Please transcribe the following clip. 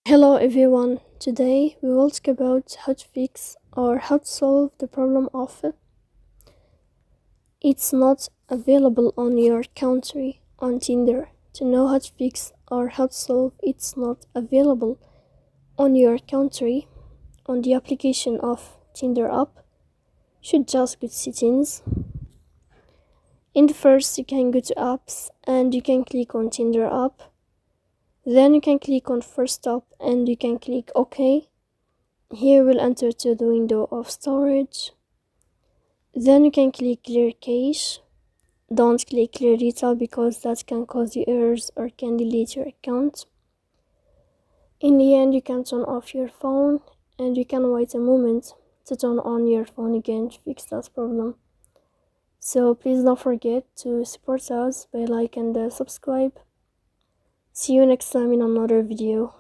Hello everyone, today we will talk about how to fix or how to solve the problem of it's not available on your country on Tinder. To know how to fix or how to solve it's not available on your country on the application of Tinder app, should just go to settings. In the first you can go to apps and you can click on Tinder app. Then you can click on first stop and you can click OK. Here we'll enter to the window of storage. Then you can click clear cache. Don't click clear data because that can cause you errors or can delete your account. In the end, you can turn off your phone and you can wait a moment to turn on your phone again to fix that problem. So please don't forget to support us by like and subscribe. See you next time in another video.